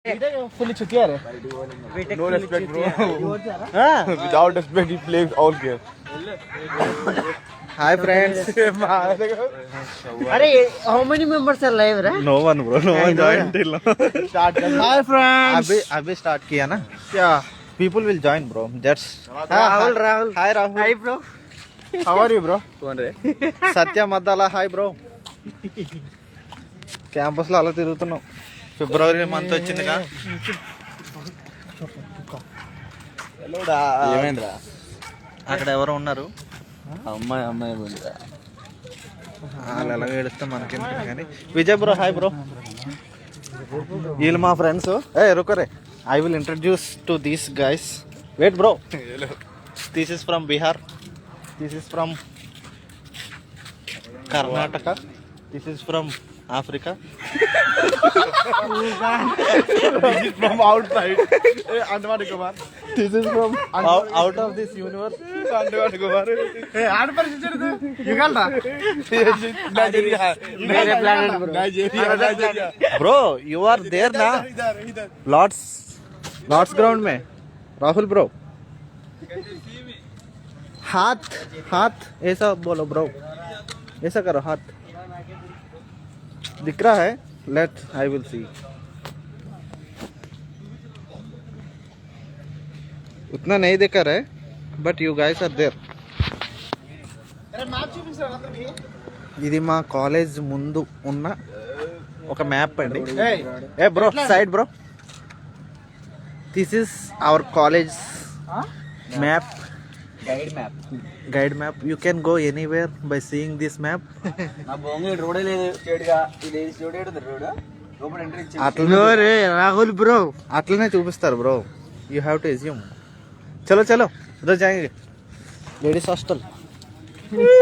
Fully chutiya hai. No respect, bro. Without respect, he plays all game. Hi friends. Arey, how many members are live, right? No one, bro. No one joined till now. Start. Hi friends. अभी start किया ना? क्या? People will join, bro. That's. Rahul. Hi Rahul. Hi, bro. How are you, bro? Satya Maddala hi bro. Campus లో అలా తిరుగుతున్నాం. ఫిబ్రవరి month వచ్చిందిగా. ఏమైందిరా? అక్కడ ఎవరో ఉన్నారు. అమ్మాయి వాళ్ళు ఎలా ఏడుస్తే మనకెందుకు కానీ. Vijay bro hi bro. వీళ్ళు మా ఫ్రెండ్స్. ఏ రుకరే. I will introduce to these guys. Wait bro. This is from Bihar. This is from Karnataka. This is from Africa. This is from outside. Anwar Kumar. This is from out of this universe. Anwar Kumar. Hey, add for Uganda. Nigeria. Mere planet, bro. Nigeria. Bro, you are there na? Lord's ground में. Rahul bro. हाथ ऐसा बोलो bro. ऐसा करो हाथ. दिख रहा है? Let I will see. उतना नहीं दिख रहा है but you guys are there. ఇది మా కాలేజ్ ముందు ఉన్న ఒక మ్యాప్ అండి. ఏ bro side bro. This is our college map. Guide map. You can go anywhere by seeing this map. Rahul, bro. అట్లనే చూపిస్తారు bro. You have to assume. చలో చలో उधर जाएंगे. Ladies hostel.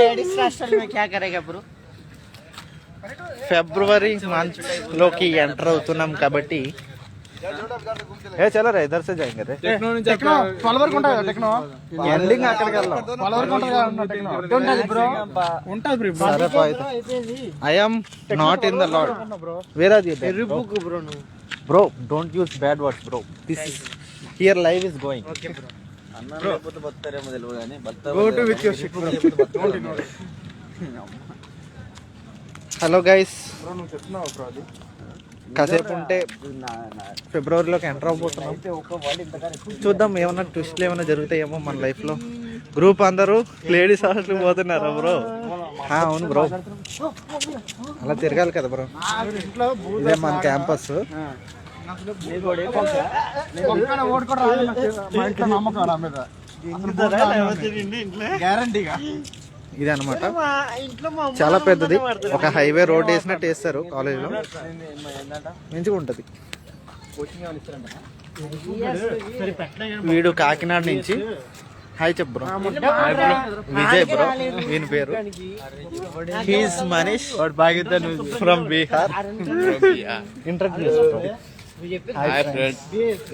Ladies hostel में क्या करेगा, bro? ఫిబ్రవరి మంత్ లోకి ఎంటర్ అవుతున్నాం కాబట్టి ఏ చలో రే ఇద్దరు సే జాయింగే రే. టెక్నో ఫాలోవర్ కొంటా టెక్నో ఎండింగ్ అక్కడికి వెళ్దాం. ఫాలోవర్ కొంటా టెక్నో ఉంటది బ్రో. ఉంటది బ్రో. సరే fight. I am not in the lord. Where are you? Rebook, bro. No. Bro don't use bad words bro. This is here live is going. Okay, bro. Go to with your shit, bro. Hello guys. Bro నువ్వు చెప్తున్నావు bro అది. కాసేపు ఉంటే ఫిబ్రవరిలోకి enter అవబోతున్నాం. చూద్దాం ఏమన్నా ట్విస్ట్లు ఏమైనా జరుగుతాయేమో మన లైఫ్లో. గ్రూప్ అందరూ లేడీస్ హాస్టల్కి పోతున్నారా బ్రో? అవును బ్రో. అలా తిరగాలి కదా బ్రో. ఇదే మన క్యాంపస్. గ్యారంటీగా ఇది అనమాట. చాలా పెద్దది. ఒక హైవే రోడ్ వేసినట్టు వేస్తారు కాలేజీలో. మంచిగా ఉంటుంది. వీడు కాకినాడ నుంచి. హాయ్ చెప్ బ్రో. విజయ్ బ్రో వీని పేరు. He's Manish from Bihar. Introduce bro. Hi friends,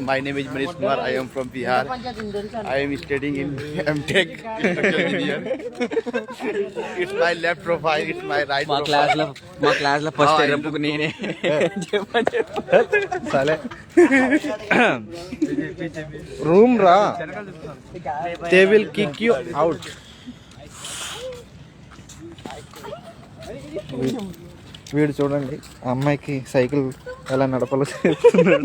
my name is Manish Kumar. I am from Bihar. I am studying in MTech. It's my left profile, it's my right profile. మా class లో first ఎరపుకు నేనే. సరే room రా. They will kick you out. వీడు చూడండి ఆ అమ్మాయికి cycle ఎలా నడపాలో చేస్తున్నాడు.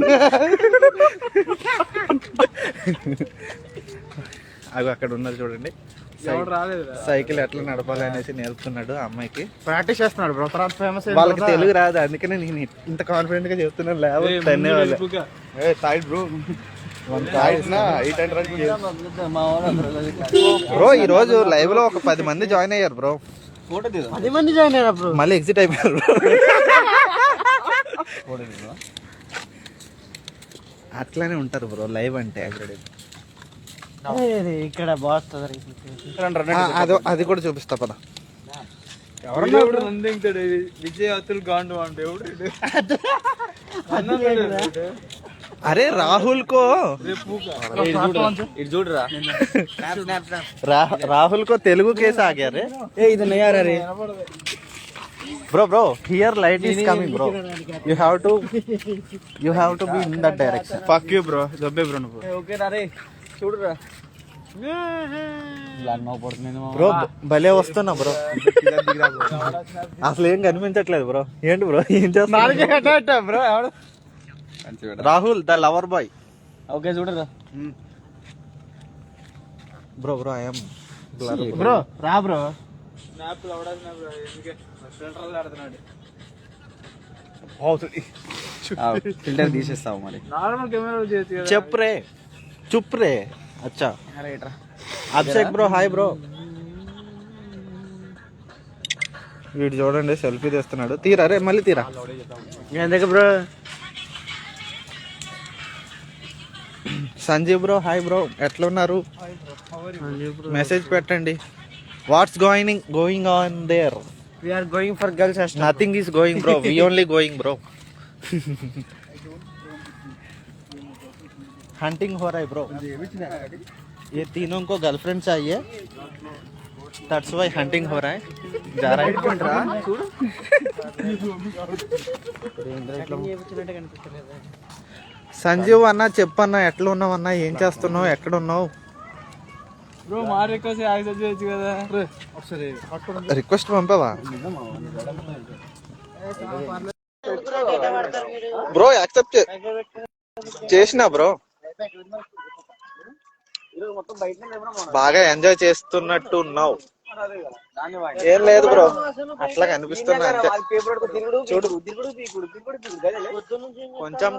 అవి అక్కడ ఉన్నారు చూడండి. సైకిల్ ఎట్లా నడపాలి అనేసి నేర్పుతున్నాడు ఆ అమ్మాయికి. ప్రాక్టీస్ చేస్తున్నాడు బ్రో. తర్వాత ఫేమస్ వాళ్ళకి తెలుగు రాదు అందుకనే నేను ఇంత కాన్ఫిడెంట్ గా చెప్తున్నాను. లేకపోతే సైడ్ బ్రో బ్రో ఈ రోజు లైవ్ లో ఒక 10 మంది జాయిన్ అయ్యారు బ్రో. 10 మంది జాయిన్ అయ్యారు బ్రో. మళ్ళీ ఎగ్జిట్ అయిపోయారు. అట్లానే ఉంటారు బ్రో లైవ్ అంటే. ఇక్కడ బాస్ అది కూడా చూపిస్తా పద. ఎవరన్నా విజయ్ అతుల్ గాండు అంటే అరే రాహుల్ కో రాహుల్ को तेलुगु कैसा आ गया रे? ఏ ఇది నయారా రే. Bro, here light is coming, bro. You have to be in that direction. Fuck you, bro. Dobbe, bro. Okay రే చూడురా బ్రో భలే వస్తున్నా బ్రో. అసలు ఏం కనిపించట్లేదు బ్రో. ఏంటి బ్రో ఏం చేస్తున్నా bro Rahul the lover boy. Okay చూడరా బ్రో ఐఎమ్ బ్రో రా బ్రో. ఫిల్టర్ తీసేస్తావు మరి నార్మల్ కెమెరా చుప్ రే అచ్చా. Abhishek bro hi bro. వీడు చూడండి సెల్ఫీ తీస్తున్నాడు. తీరా రే మళ్ళీ తీరా. ఎందుకు bro Sanjeev bro hi bro. ఎట్లా ఉన్నారు? మెసేజ్ పెట్టండి. What's going on there? We are going for girls. Nothing is going bro. We only going bro. Hunting हो रहा है ब्रो. ये तीनों को गर्लफ्रेंड चाहिए. दैट्स व्हाई हंटिंग हो रहा है. जा रहा है. సంజీవ్ అన్న చెప్పన్న ఎట్లా ఉన్నావు అన్న? ఏం చేస్తున్నావు? ఎక్కడ ఉన్నావు? బ్రో మా రిక్వెస్ట్ యాక్సెప్ట్ చేయొచ్చు కదా. రిక్వెస్ట్ పంపావా బ్రో? యాక్సెప్ట్ చేసినా బ్రో. బాగా ఎంజాయ్ చేస్తున్నట్టు ఉన్నావు. ఏం లేదు బ్రో అట్లా కనిపిస్తున్నా అంతే. చూడు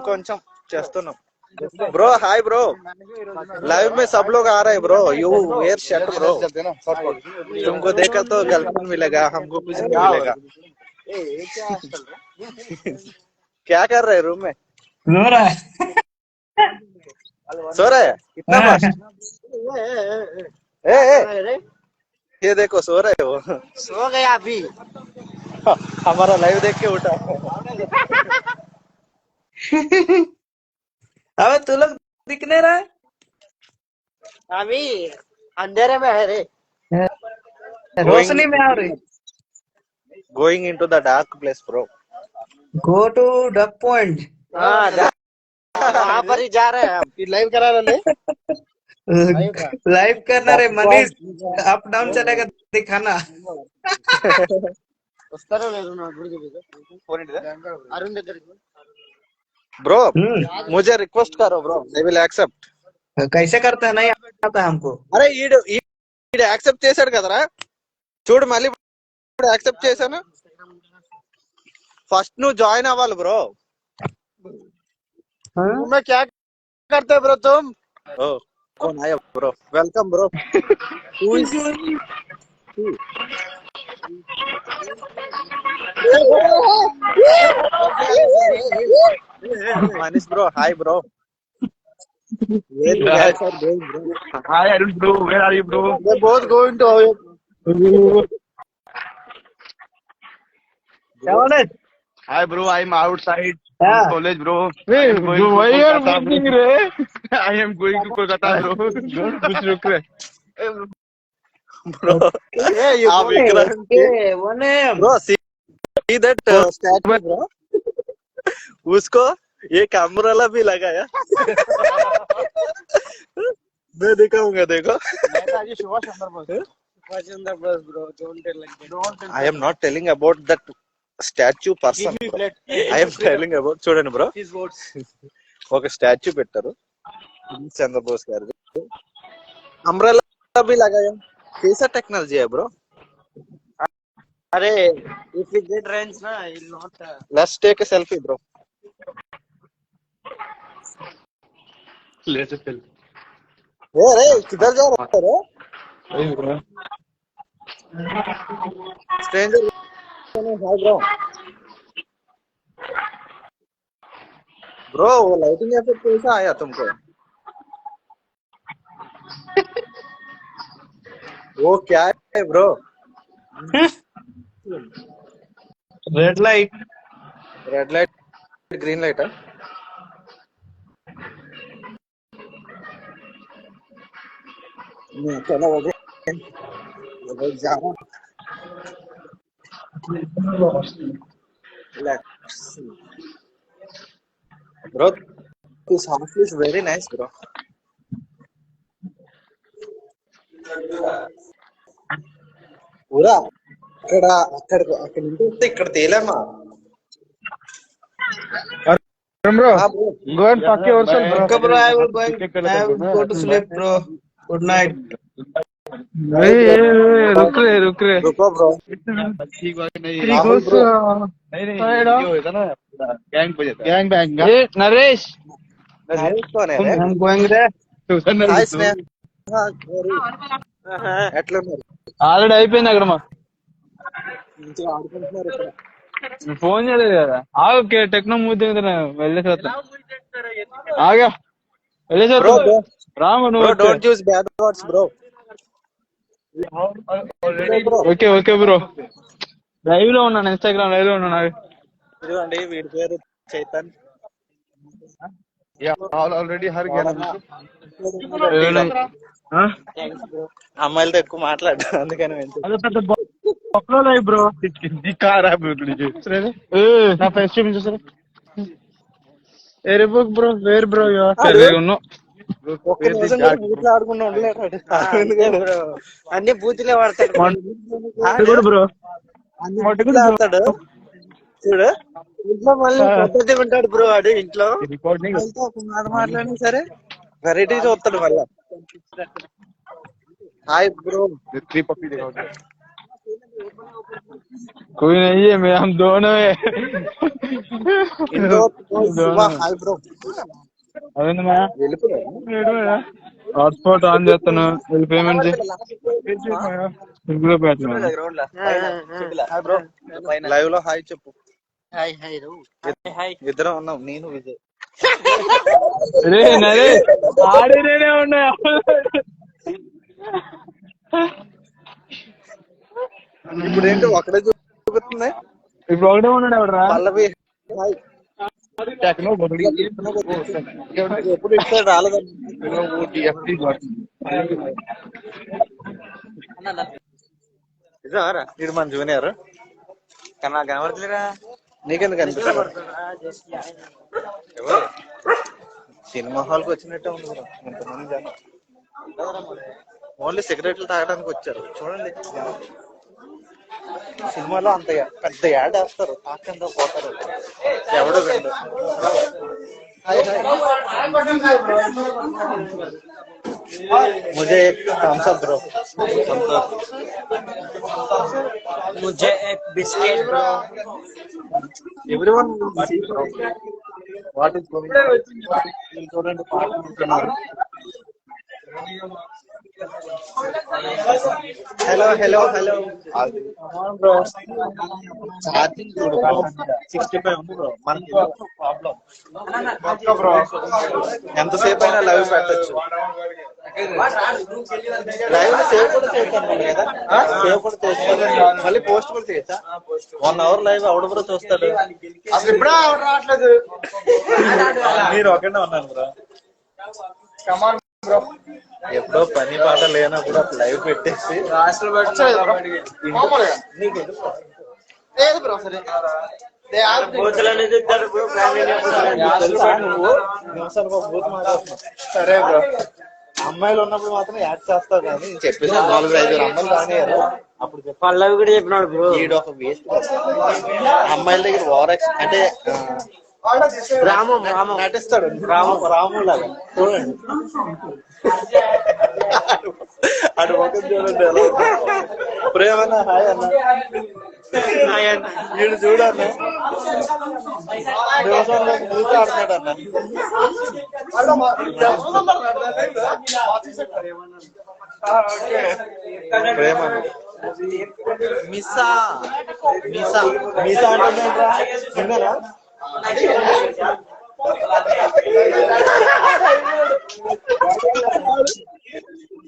కొంచెం చేస్తున్నాం. Bro hi bro. लाइव में सब लोग आ रहे हैं bro. You wear shirt bro. तुमको देखा तो गर्लफ्रेंड मिलेगा, हमको कुछ नहीं मिलेगा. क्या कर रहे रूम में? सो रहा है कितना बार? ये देखो सो रहे हो. सो गया अभी. हमारा लाइव देख के उठा. अबे तू लोग दिख नहीं रहा है अभी अंधेरे में है रे. रोशनी में आ रही. Going into the dark place bro. Go to duck point. हाँ वहाँ पर ही जा रहे हैं हम. लाइव करा रहे लाइव करना रे मनीष. अप डाउन चलेगा दिखाना. अरुण దగ్గర ब्रो मुझे रिक्वेस्ट करो ब्रो. I will accept. कैसे करते हैं? नहीं आता हमको. అరే ఈడు యాక్సెప్ట్ చేశాడు కదరా. చూడు మళ్ళీ ఇప్పుడు యాక్సెప్ట్ చేశాను. ఫస్ట్ నువ్వు జాయిన్ అవ్వాలి బ్రో. मैं क्या करते ब्रो तुम? ఓ कौन आया bro? Welcome bro. Who is Manish bro, hi bro. Where you guys are going bro? Hi Arun bro, where are you bro? We're both going to Hi bro, I'm outside college bro. Why you are moving re? I am going to Kolkata bro. कुछ रुक रे. bro. Hey, you आप Vikrant one name. bro see that statue bro. उसको एक umbrella भी लगाया. मैं दिखाऊंगा देखो. I am not telling about that statue person bro. I am telling about చూడండి బ్రో ఒక స్టాచ్యూ పెట్టారు చంద్రబోస్ గారు. अम्ब्रेला भी लगाया. कैसा टेक्नोलॉजी है ब्रो? अरे if we get range na will not. Let's take a selfie bro. Let's selfie. ए रे किधर जा रहा है रे? Hey bro. Stranger hi bro. Bro वो लाइटिंग इफेक्ट कैसा आया तुमको? वो क्या है bro? Red light. Red light green light है. चलो जा रहा Bro, this house is very nice, bro. ఊరా అక్కడ నుంచి వస్తే ఇక్కడ తేలేమా Bro, bro. go and fuck yourself, bro. Okay, bro, I will go to sleep, bro. Good night. Hey, रुक रे रुको bro. ठीक बात नहीं राहुल bro. नहीं ये होता ना गैंग पे जाता है Gang bang. Hey, Naresh. Naresh कौन है रे? I'm going there. Hi Sneh. ఎట్లా ఉన్నారు? ఆల్రెడీ అయిపోయింది అక్కడ మా మంచిగా ఆడుకుంటున్నారు ఇక్కడ. ఫోన్ చేయలేదు కదా ఆగే టెక్నో మూతి వెళ్ళేసి వస్తా ఆగా వెళ్ళేసి Bro, వస్తా bro. రాము Bro, నువ్వు don't use bad words, bro. Bro. Okay okay bro live లో ఉన్నాను ఇన్స్టాగ్రామ్ లైవ్ లో ఉన్నాను ఇదిగోండి వీడి పేరు చైతన్. ऑलरेडी हर गया అమ్మాయిలతో ఎక్కువ మాట్లాడు అందుకని అదే పెద్ద బొక్కలో లైవ్ బ్రో నా ఫేస్ చూపించు సరే బుక్ బ్రో వేర్ బ్రో ఉన్నావు ఒక్క నిమిషం కూడా బూతులు ఆడకుండా ఉండలేడు. అన్ని బూతులే వాడతాడు బ్రో అన్ని బూతులే ఆడతాడు. చూడు ఇంట్లో మళ్ళీ పద్ధతి ఉంటాడు బ్రో వాడు ఇంట్లో వాళ్ళతో ఒక మాట మాట్లాడినా సరే వెరైటీ చూస్తాడు మళ్ళా. Hi bro. कोई नहीं है मैं हम दोनों है హాయ్ బ్రో. అదే వెళ్ళిపోయా హాట్స్పాట్ ఆన్ చేస్తాను పేమెంట్ లైవ్ లో హాయ్ చెప్పు. ఇద్దరం ఉన్నాం నేను విజయ్. రే నరే ఆడినే ఉన్నా ఇప్పుడు ఏంటి ఒకటే చూపుతుంది. ఇప్పుడు ఒకటే ఉన్నాడు ఎవడరా పల్లవి హాయ్. టెక్నో ఎప్పుడు ఇచ్చాడు రాలేదండి. నిజమారా వీడు మన జూనియర్ కన్నా కనబడలేరా నీకెందుకు అనిపిస్తుంది? ఎవరు సినిమా హాల్ కి వచ్చినట్టే ఉంది బ్రో. ఇంతమంది జనం ఓన్లీ సిగరెట్లు తాగడానికి వచ్చారు చూడండి. సినిమాలో అంత పెద్ద యాడ్ వేస్తారు తాకందా పోతారు ఎవడో రెండు. मुझे एक थम्स अप ब्रो. मुझे एक biscuit bro. Everyone what is going చూడండి పాడుతున్నారు. Hello hello hello bro. Charging 65 ఉంది బ్రో. మనకి ప్రాబ్లం బ్రో. ఎంతసేపు అయినా లైవ్ పెట్టచ్చు. లైవ్ సేవ్ కూడా చేస్తాను కదా. సేవ్ కూడా చేస్తాను మళ్ళీ పోస్ట్ కూడా చేయొచ్చా? 1 hour లైవ్ ఎవడు బ్రో చూస్తాడు? అసలు ఇప్పుడే ఎవరు రావట్లేదు. మీరు ఒకటే ఉన్నాను బ్రో. ఎప్పుడో పని పాట లేనప్పుడు లైవ్ పెట్టేసి సరే బ్రో. అమ్మాయిలు ఉన్నప్పుడు మాత్రం యాడ్ చేస్తావు కానీ చెప్పేసి 4-5 అమ్మాయిలు రానియారు. అప్పుడు పల్లవి కూడా చెప్పినాడు బ్రో. వీడు ఒక వేస్ట్ అమ్మాయిల దగ్గర ఓవర్ యాక్షన్ అంటే రామం నటిస్తాడు. రాము లాగా చూడండి. అటు ముఖం చూడండి ఎలా ప్రేమన్నా హాయ్ అన్న వీడు చూడన్న చూసి ఆడుతున్నాడు అన్న. ప్రేమన్న మిస్సా మిసా మిసా అంటే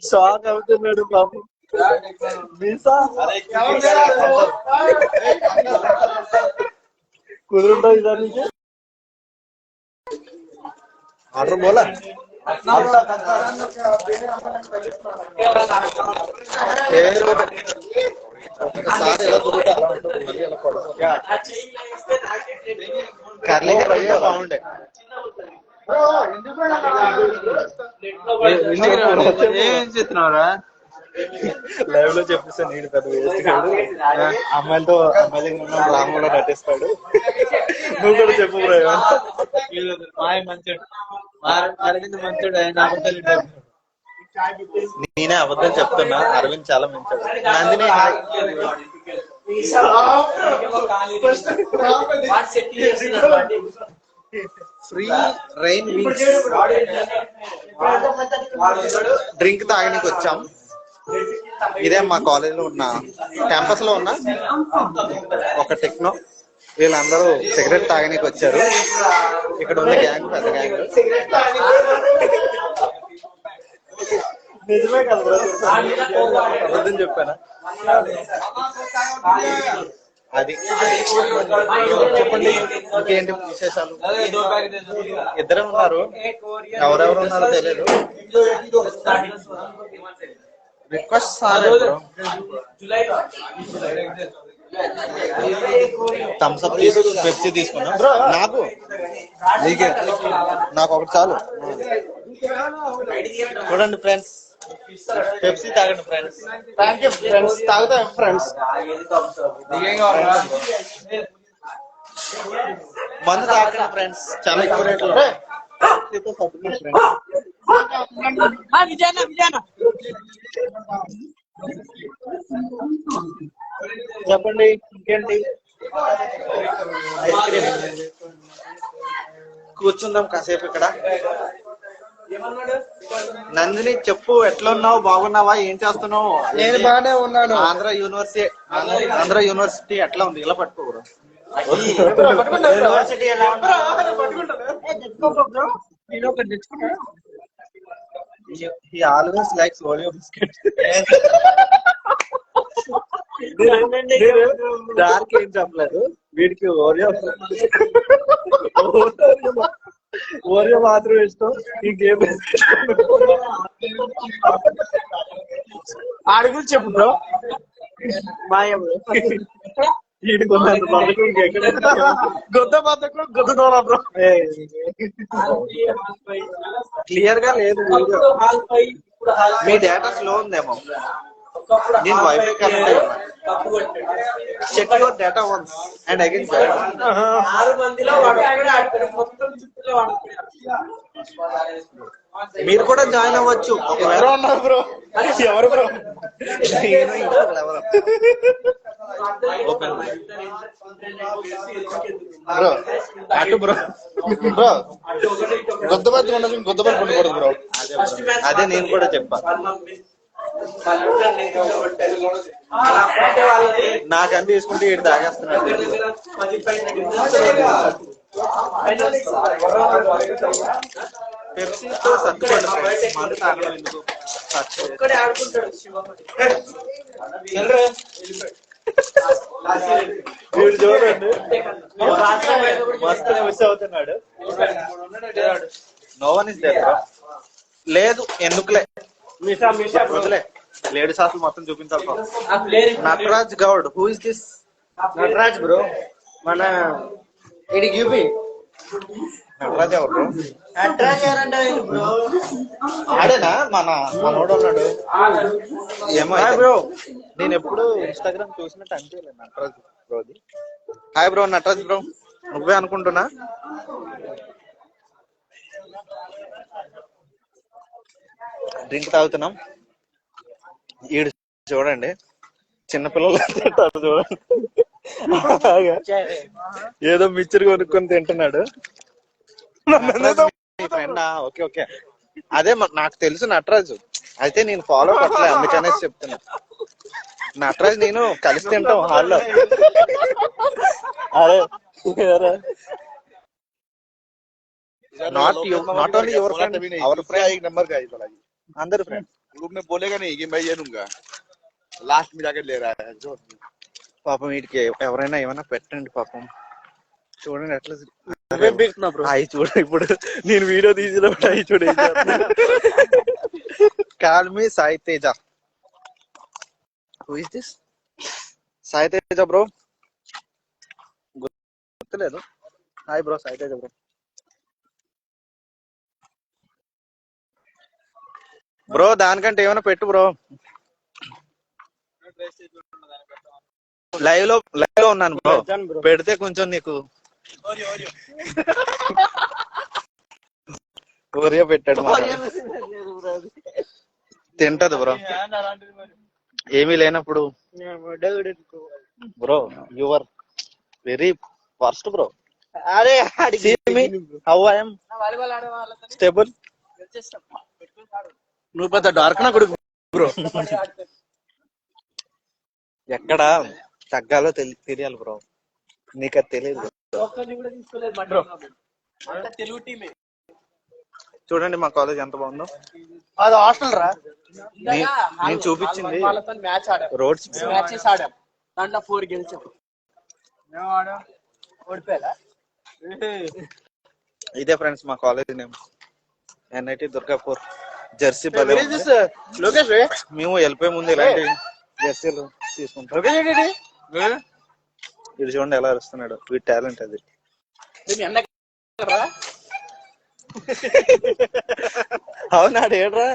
షాక్ అవుతున్నాడు బాబు. వీసా కుదురుంటో ఇదానికి ఆర్డర్ బోలా కర్లీ బాగుండే. ఏం చెప్తున్నావురా? లైవ్ లో చెప్పేస్తాను. నీడు పెద్ద వేస్ట్ కాదు, అమ్మాయిలతో అమ్మాయి దగ్గర డ్రామా కూడా నటిస్తాడు. నువ్వు కూడా చెప్పు బ్రో. నేనే అబద్ధం చెప్తున్నా, అరవింద్ చాలా మంచాడు. నందిని ఫ్రీ రైన్ డ్రింక్ తాగడానికి వచ్చాం. ఇదే మా కాలేజ్ లో ఉన్న క్యాంపస్ లో ఉన్న ఒక టెక్నో. వీళ్ళందరూ సిగరెట్ తాగడానికి వచ్చారు. ఇక్కడ ఉన్న గ్యాంగ్ పెద్ద గ్యాంగ్. నిజమే కదా, అబద్ధం చెప్పానా? అది చెప్పండి, ఇంకేంటి విశేషాలు? ఇద్దరే ఉన్నారు, ఎవరెవరు ఉన్నారో తెలియదు. రిక్వెస్ట్ థమ్స్ అప్ పెప్సీ తీసుకున్నా. నాకు ఒకటి చాలు. చూడండి ఫ్రెండ్స్, పెప్సీ తాగండి ఫ్రెండ్స్. Thank you friends. తాగుతాం ఫ్రెండ్స్. మందు తాగండి ఫ్రెండ్స్, చాలా ఎక్కువ రేట్లు. చెప్పండి ఇంకేంటి? ఐస్ క్రీమ్ కూర్చుందాం కాసేపు ఇక్కడ. నందిని చెప్పు, ఎట్లా ఉన్నావు? బాగున్నావా? ఏం చేస్తున్నావు? నేను బాగానే ఉన్నాను. ఆంధ్ర యూనివర్సిటీ ఎట్లా ఉంది? ఇలా పట్టుకోరు. యూనివర్సిటీ ఎలా ఉంది? He always likes Oreo biscuit. Dark ఏం చెప్పలేదు వీడికి. ఓరియో మాత్రం ఇష్టం, ఇంకేం ఆడి గురించి చెప్పు బ్రో. గొద్ద బద్దకు గొద్ద దోలా బ్రో. క్లియర్ గా లేదు. మీ డేటా స్లో ఉందేమో. నేను Wi-Fi connect check your data once and again మీరు కూడా జాయిన్ అవ్వచ్చు. ఒకవేళ ఉన్నారు బ్రో. ఎవరు బ్రో? Open bro. అటు బ్రో. బ్రో గొద్దబద్దు ఉండదు, గొద్దబద్దు ఉండకూడదు బ్రో. అదే నేను కూడా చెప్పాను. నాకని తీసుకుంటే ఇటు తాగేస్తున్నాడు. పెప్సీతో సర్దుకోండి, మందు తాగడం ఎందుకు? వీడు చూడండి మస్తు మిస్ అవుతున్నాడు. No one is there. లేదు ఎందుకులే, వదిలే. లేడీస్ హాస్టల్ మొత్తం చూపించాలి. Nataraj Goud, who is this? Nataraj bro, మన ఇడికి యూపీ. నటరాజ్ ఎవరు? ఆడేనా? మనోడు ఉన్నాడు ఏమో బ్రో. నేను ఎప్పుడు ఇన్స్టాగ్రామ్ చూసినట్టు అనిపించలేదు నటరాజ్ బ్రోది. Hi bro. నటరాజ్ బ్రో నువ్వే అనుకుంటున్నా. డ్రింక్ తాగుతున్నాం. ఈడు చూడండి, చిన్నపిల్లలు చూడండి, ఏదో మిక్చర్ కొనుక్కొని తింటున్నాడు. ఫ్రెండా? ఓకే ఓకే, అదే నాకు తెలుసు నటరాజు. అయితే నేను ఫాలో అవ్వట్లే, అందుకనేసి చెప్తున్నా. నటరాజ్ నేను కలిసి తింటాం హాల్లో. అరే not only your friend, our friend. एक नंबर का है साला ये. अंदर फ्रेंड ग्रुप में बोलेगा नहीं कि मैं ये लूंगा, लास्ट में जाकर ले रहा है जो. పాపం వీటికి ఎవరైనా ఏమైనా పెట్టండి పాపం. చూడండి ఎట్లా అవి చూడ ఇప్పుడు నేను వీడియో తీసినప్పుడు అవి చూడ call me Sai Teja. Who is this? Sai Teja bro, గుర్తులేదు. Hi bro, Sai Teja bro. Bro దానికంటే ఏమైనా పెట్టు బ్రో. లైవ్ లో ఉన్నాను బ్రో, పెడితే కొంచెం నీకు ఓరియో పెట్టాడు తింటది బ్రో ఏమీ లేనప్పుడు. Bro your very first bro. అరే హౌ ఐ యామ్ స్టేబుల్. నువ్వు పెద్ద డార్క్ నా కొడుకు బ్రో. ఎక్కడ తగ్గాలో తెలియాలి బ్రో, నీకు అది తెలియదు. చూడండి మా కాలేజ్ ఎంత బాగుందో. అది హాస్టల్ రా. నేను చూపించింది మ్యాచ్ ఆడాం, రోడ్స్ మ్యాచెస్ ఆడాం. దాంట్లో 4 గెలిచాం. ఓడిపోయా. ఇదే ఫ్రెండ్స్ మా college name, NIT Durgapur. Jersey Lokesh మేము వెళ్ళిపోయే ముందు ఇలాంటి జెర్సీలు తీసుకుంటాం. ఇది చూడండి ఎలా అరుస్తున్నాడు, వీడి టాలెంట్ అది. అవునాడు ఏడ్రా.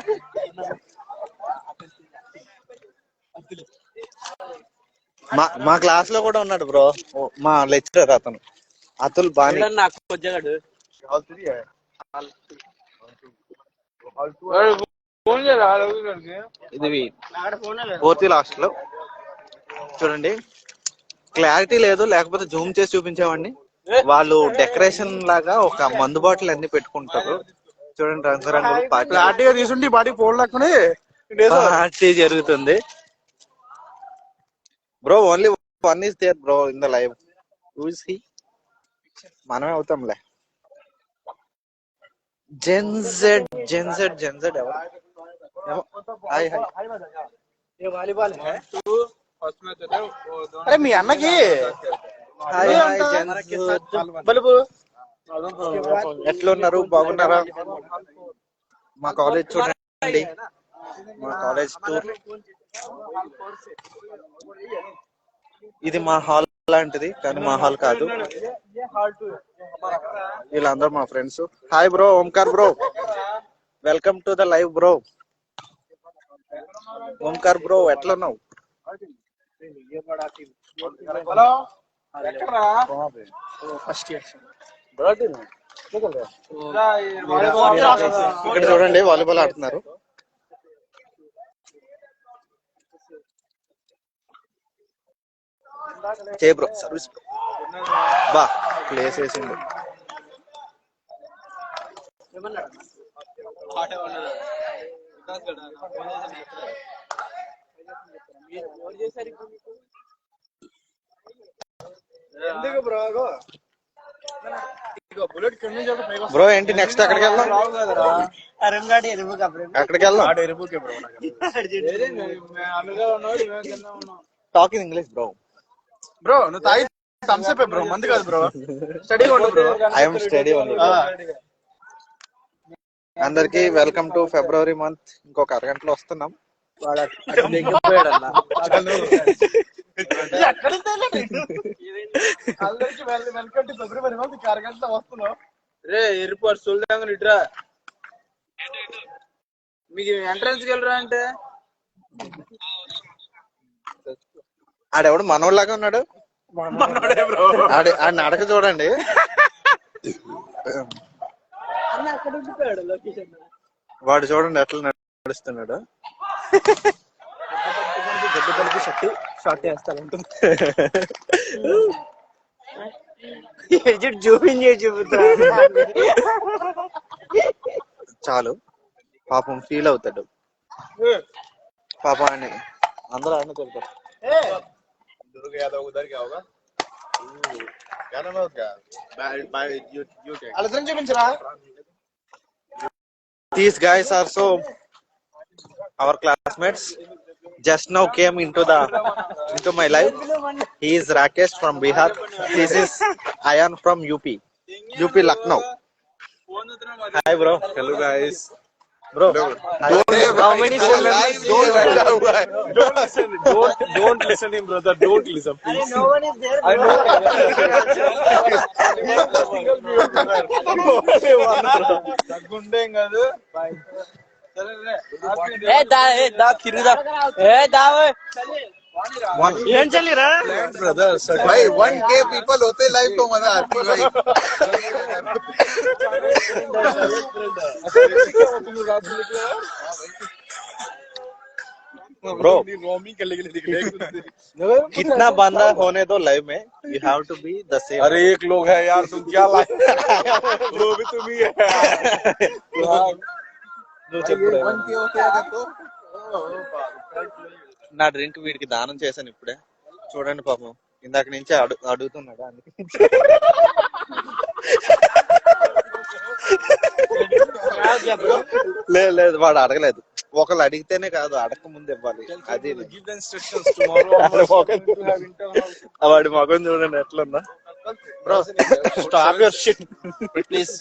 మా క్లాస్ లో కూడా ఉన్నాడు బ్రో, మా లెక్చరర్ అతను అతుల్ బాని. ఇది 4th లాస్ట్ లో చూడండి, క్లారిటీ లేదు, లేకపోతే జూమ్ చేసి చూపించేవాడిని. వాళ్ళు డెకరేషన్ లాగా ఒక మందు బాటిల్ అన్ని పెట్టుకుంటారు చూడండి, రంగురంగులు పార్టీ జరుగుతుంది. Bro only one is there bro in the live. Who is he? మనమే అవుతాంలే. జెన్జెడ్ ఎవరు? Hi hi. అరే మీ అన్నకి హాయ్ హాయ్ బలుపు. ఎట్లున్నారు, బాగున్నారా? మా కాలేజ్ చూడండి, మా కాలేజ్ టూర్. ఇది మా హాల్ లాంటిది కానీ మా హాల్ కాదు. వీళ్ళందరూ మా friends. Hi bro Omkar bro, welcome to the live bro. Omkar bro ఎట్లున్నావు? ఇక్కడ చూడండి వాలీబాల్ ఆడుతున్నారు. చే బ్రో సర్వీస్ బా ప్లేస్ వేసిండు. బ్రో ఏంటి నెక్స్ట్ ఎక్కడికి వెళ్దాం? ఎక్కడికి వెళ్దాం? Talking English bro. బ్రో నువ్వు తాగి థమ్స్అప్ బ్రో, మంది కాదు బ్రో. స్టడీ ఉండు బ్రో. I'm study only. అందరికి వెల్కమ్ టు ఫిబ్రవరి మంత్. ఇంకొక అరగంటలో వస్తున్నాం. రే ఎయిర్పోర్ట్ చూడగా ఇట్రా, మీకు ఎంట్రన్స్ వెళ్ళరా అంటే ఆడెవడు మనోళ్ళలాగా ఉన్నాడు. ఆడ నడక చూడండి. వాడు చూడండి ఎట్లా నడుస్తున్నాడు. షార్ట్ వేస్తాను చూపుతా. చాలు పాపం ఫీల్ అవుతాడు. పాపం అని అందరూ ఆడిన తిరుగుతారు. These guys are so our classmates. Just now came into my life. He is Rakesh from Bihar. This is Ayan from UP Lucknow. Hi bro. Hello guys. Bro, How many phone members? Don't listen him, brother. Don't listen, please. No one is there. I know. Gundeng కాదు. ఏం చల్లిరా Brother, भाई 1K people होते live तो मजा आती भाई. bro. कितना बंदा होने दो लाइव में. You have to be the same. अरे एक लोग है यार, तुम क्या लाए? वो भी तुम ही है. నా డ్రింక్ వీడికి దానం చేశాను ఇప్పుడే. చూడండి పాపం ఇందాక నుంచి అడుగుతున్నాడు. అందుకే లేదు వాడు అడగలేదు. ఒకళ్ళు అడిగితేనే కాదు, అడగక ముందు ఇవ్వాలి. అది వాడి మగం చూడండి ఎట్లుందా. Bro stop your shit please.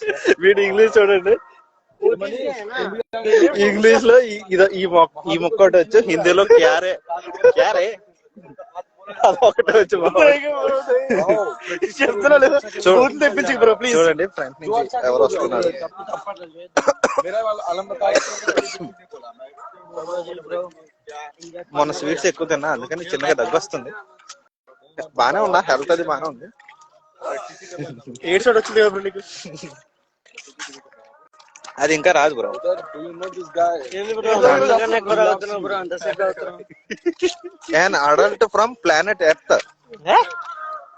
వీడు ఇంగ్లీష్ చూడండి. ఇంగ్లీష్ లో ఈ ముక్కటి వచ్చు, హిందీలో క్యారే క్యారే అదొకటి వచ్చు. చూడండి ఫ్రంట్ నుంచి ఎవరు వస్తున్నారు. మొన్న స్వీట్స్ ఎక్కువ తిన్నా, అందుకని చిన్నగా దగ్గు వస్తుంది. బానే ఉన్నా, హెల్త్ అది బానే ఉంది. ఎయిడ్స్ వచ్చింది కదా నీకు? అది ఇంకా రాదు bro. An adult from planet Earth.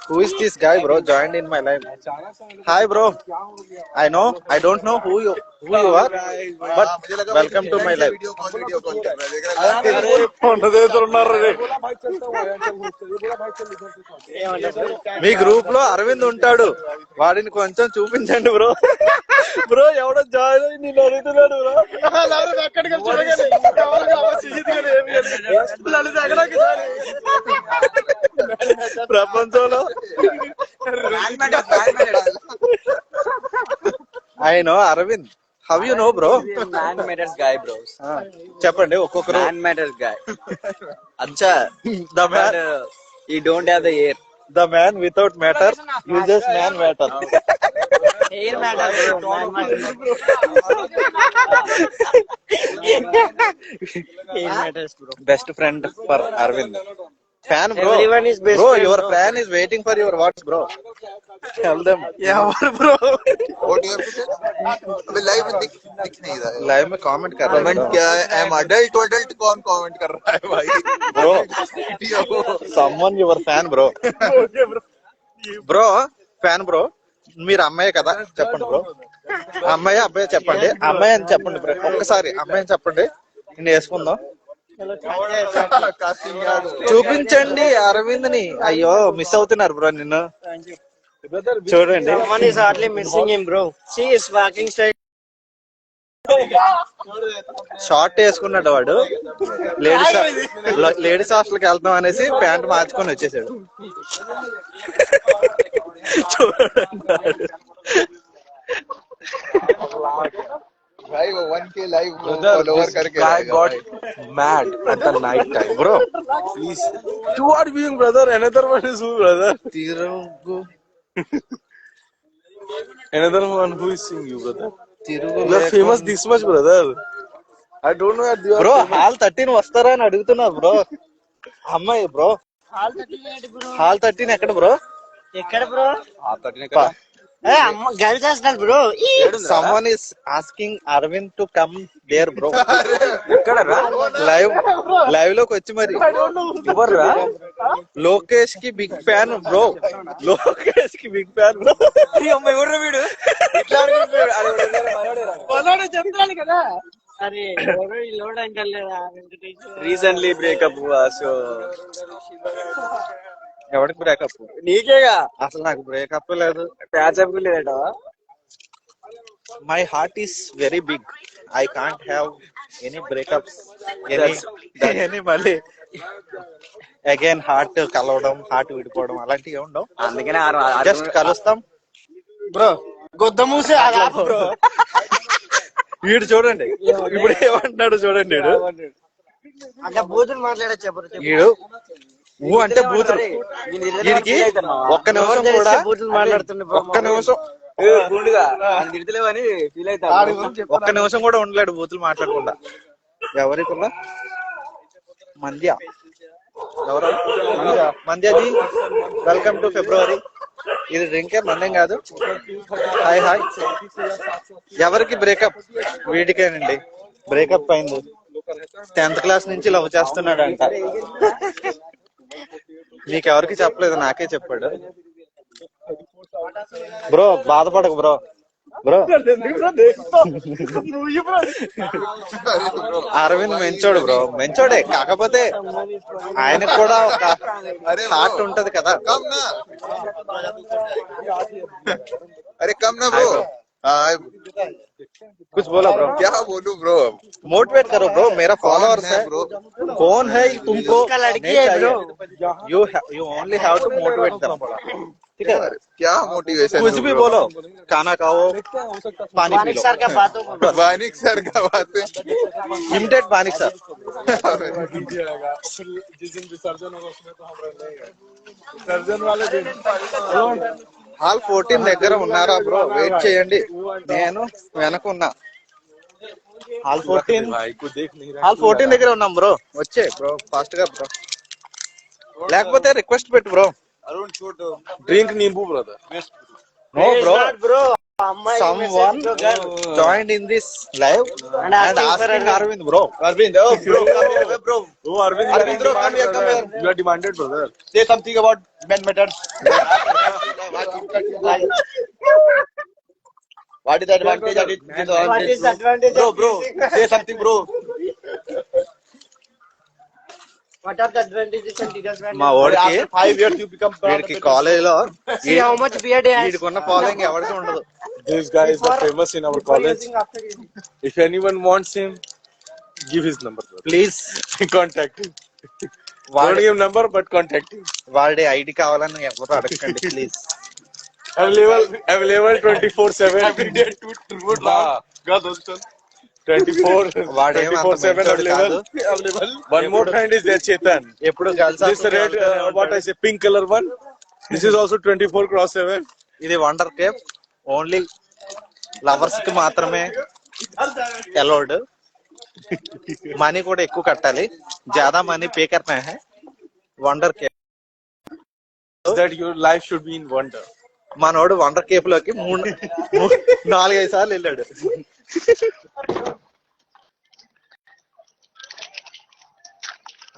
Who is this guy, bro? Joined in my life. Hi, bro. I don't know who you are, but welcome to my life. Me group లో అరవింద్ ఉంటాడు, వాడిని కొంచెం చూపించండి బ్రో. బ్రో ఎవడో join అయ్యి నేను అడుగుతున్నాడు bro. ప్రపంచంలో I know Arvind. How you know, bro? Man matters guy, bros. చెప్పండి ఒక్కొక్కరు. Man matters guy. Acha. The man. He don't have the hair. The man without matter uses man matter. Hair matters, bro. Man matters. Hair matters, bro. Best friend for Arvind. Fan, bro. Everyone is best bro, friend, your bro. fan is waiting for your words, bro. Tell them. Yeah, bro. What you have to say? अबे live में दिख नहीं रहा है. Live में comment कर रहा है. कमेंट क्या है? I'm adult to adult कौन कमेंट कर रहा है भाई? Bro, someone your fan, bro. Bro, fan, bro. మీరు అమ్మాయి కదా, చెప్పండి బ్రో. అమ్మాయి అబ్బాయి చెప్పండి. అమ్మాయి అని చెప్పండి బ్రో. ఒక్కసారి అమ్మాయి అని చెప్పండి, నేను వేసుకుందాం. చూపించండి అరవింద్ ని. అయ్యో మిస్ అవుతున్నారు బ్రో నిన్ను. చూడండి. Someone is hardly missing him, bro. See his walking style. Short వేసుకున్నాడు వాడు. లేడీస్ హాస్టల్కి వెళ్తాం అనేసి ప్యాంట్ మార్చుకొని వచ్చేసాడు. చూడండి भाई वो 1K लाइव फॉलोवर करके guy got mad at the night time, bro. Please, you are being brother. Another one is who, brother? Another one who is seeing you, brother. You are famous this much, brother. I don't know that you are. Bro hall 13 వస్తారా అని అడుగుతున్నారు bro. అమ్మాయి bro. Hall 13 ఎక్కడ bro? ఎక్కడ bro? Girls hostel bro. Someone is asking Arvind to come there, bro. ఎక్కడరా? Live లోకి వచ్చి మరి. ఎవర్రా? లోకేష్ కి బిగ్ ఫ్యాన్ బ్రో. లోకేష్ కి బిగ్ ఫ్యాన్ బ్రో. ఎవరు వీడు? మనోడు చెప్తాను కదా. అరే ఎవరు లోడ్ అంటలేదా? రీసెంట్లీ బ్రేకప్ హువా. సో ఎవరికి బ్రేకప్? నీకేగా. అసలు నాకు బ్రేకప్ లేదు, ప్యాచప్ లేదట. My heart is very big. I can't have any breakups, any మళ్ళీ అగైన్ హార్ట్ కలవడం, హార్ట్ విడిపోవడం అలాంటివి ఉండవు. అందుకనే జస్ట్ కలుస్తాం. బ్రో గొద్ద మూసే బ్రో. వీడు చూడండి ఇప్పుడు ఏమంటున్నాడు చూడండి. అంటే బూతులు మాట్లాడచ్చు. వీడు ఊ అంటే బూతులు. వీడికి ఒక్క నిమిషం కూడా ఒక్క నిమిషం ఒక్క నిమిషం కూడా ఉండలేడు బూతులు మాట్లాడకుండా. ఎవరికున్నా మంద్య ఎవరు మంద్యది. వెల్కమ్ టు ఫిబ్రవరి. ఇది డ్రింకే మందేం కాదు. Hi hi. ఎవరికి బ్రేకప్? వీడికేనండి బ్రేకప్ అయింది. 10th క్లాస్ నుంచి లవ్ చేస్తున్నాడు అంట. నీకెవరికి చెప్పలేదు, నాకే చెప్పాడు. బ్రో బాధపడకు బ్రో. బ్రో అరవింద్ మంచోడు బ్రో, మంచోడే. కాకపోతే ఆయనకు కూడా ఒక హార్ట్ ఉంటది కదా. अरे कम ना ब्रो. कुछ बोलो ब्रो. क्या बोलूं ब्रो? मोटिवेट करो ब्रो. मेरा फॉलोअर्स है ब्रो. कौन है तुमको? लड़की है bro. You only have to motivate them. ठीक है, क्या मोटिवेशन? कुछ भी बोलो. खाना खाओ, पानी पी लो. बानिक सर का बात है. Imitate Banik sir. जिस दिन विसर्जन होगा उसमें तो हम रहेंगे. विसर्जन वाले दिन హాల్ 14 దగ్గర ఉన్నారా బ్రో? వెయిట్ చేయండి, నేను వెనకున్నా. హాల్ 14 దగ్గర ఉన్నాం బ్రో. వచ్చే బ్రో ఫాస్ట్ గా బ్రో, లేకపోతే రిక్వెస్ట్ పెట్టు బ్రో. ड्रिंक नींबू brother. No bro. Someone joined in this live and asking Arvind bro. Arvind, oh bro, come here, bro. Oh Arvind bro, come here. You are demanded brother. Say something about men methods. What is the advantage of it? What is the advantage? Bro, say something bro. What are the advantages and disadvantages? మా వాడికి 5 years you become వీడికి college లో see how much beard he has. వీడికున్న following ఎవరికి ఉండదు. This guy is the famous in our college. If anyone wants him, give his number brother. Please contact him. Don't give number but contact him. వాడి ID కావాలని ఎవరు అడగండి please. Available 24/7 every day to गा दोस्तों 24/7 available. One more friend is there, Chetan. ఎప్పుడు girls This red what I say pink color one. This is also 24/7. ఇది wonder cave. Only lovers కి మాత్రమే అలౌడ్. మనీ కూడా ఎక్కువ కట్టాలి. జ్యాదా మనీ పే కర్నా హై. Wonder cave That your life should be in wonder. మనోడు వండర్ కేఫ్ లోకి 4-5 సార్లు వెళ్ళాడు.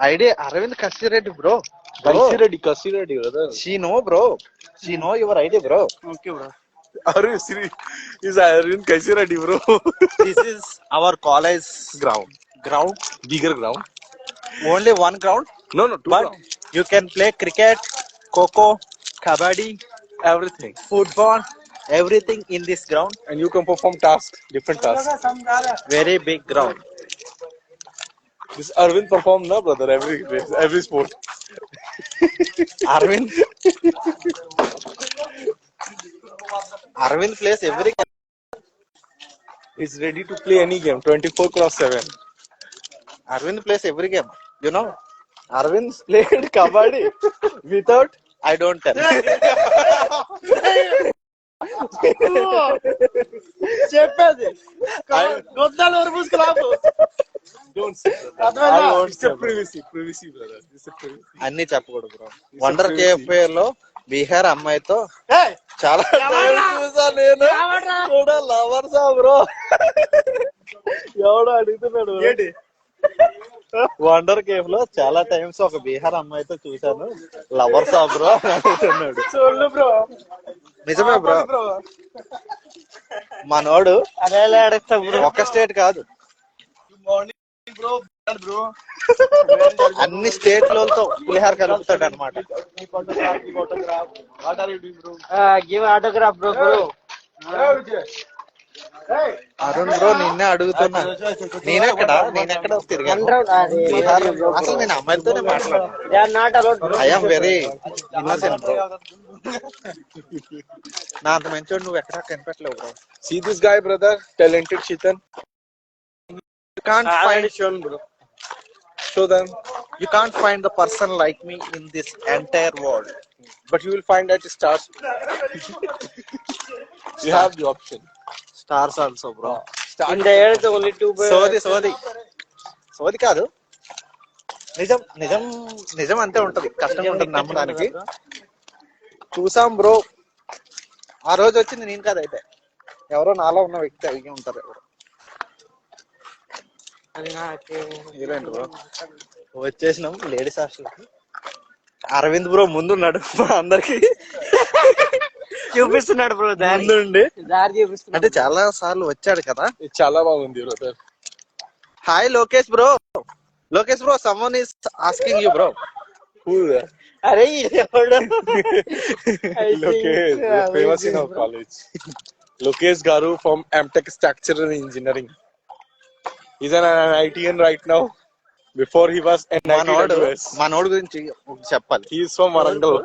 ID Arvind Kasireddy bro. Kasireddy brother. She know bro, she know your ID bro. Okay bro. Is Arvind Kasireddy bro. This is our college Ground. Bigger ground. Only one ground. No, two But ground. you can play cricket, kho-kho, kabaddi, Everything. football, everything in this ground. And you can perform tasks, different tasks. Very big ground. This Arvind perform na brother every sport. Arvind plays every game. Is ready to play any game 24/7. Arvind plays every game. You know, Arvind played kabaddi without I don't tell. చెప్పేది గొద్దాలు ఊరుపుసుకురాపు. Don't say it's a privacy brother. It's a privacy. అన్ని చెప్పకూడదు bro. Wonder cafe లో బీహార్ అమ్మాయితో చాలా చూసా నేను కూడా. లవర్సా bro? ఎవడో అడుగుతున్నాడు. వండర్ కేఫ్ లో చాలా టైమ్స్ ఒక బీహార్ అమ్మాయితో చూసాను. లవర్సా బ్రో అడుగుతున్నాడు. చూడు బ్రో, నిజమే బ్రో. మనోడు ఒక స్టేట్ కాదు, అన్ని స్టేట్లతో పులిహార కలుపుతాడు అనమాట. Give autograph bro. Arun bro నిన్నే అడుగుతున్నా. నేనెక్కడ తిరిగాను బీహార్. అసలు నేను అమ్మాయిలతోనే మాట్లాడాను. I'm very innocent bro. నా అంత మంచోడు నువ్వు ఎక్కడా కనిపెట్టలేవు bro. See this guy, brother, talented Chetan. You can't find Shown, bro. Show them. you can't find the person like me in this entire world. But you will find that stars. You have the option. Stars also bro. In the air the only two సోది కాదు. నిజం నిజం నిజం అంతే ఉంటది. కష్టం ఉంటది నమ్మడానికి. చూసాం బ్రో. ఆ రోజు వచ్చింది నేను కాదైతే ఎవరో నాలో ఉన్న వ్యక్తి అడిగి ఉంటారు. ఎవరు హీరోయిన్ బ్రో. వచ్చేసినాం లేడీస్ హాస్టల్కి. అరవింద్ బ్రో ముందున్నాడు మా అందరికి చూపిస్తున్నాడు బ్రో దారి చూపిస్తున్నాడు. అంటే చాలా సార్లు వచ్చాడు కదా. ఇది చాలా బాగుంది brother. Hi Lokesh bro. Lokesh bro, someone is asking you bro. Who is that? అరే ఎవడు Lokesh, famous in our college. Lokesh Garu from MTech Structural Engineering. He's an IITian right now. Before he was NITWS. మనోడు గురించి చెప్పాలి. He is from Warangal.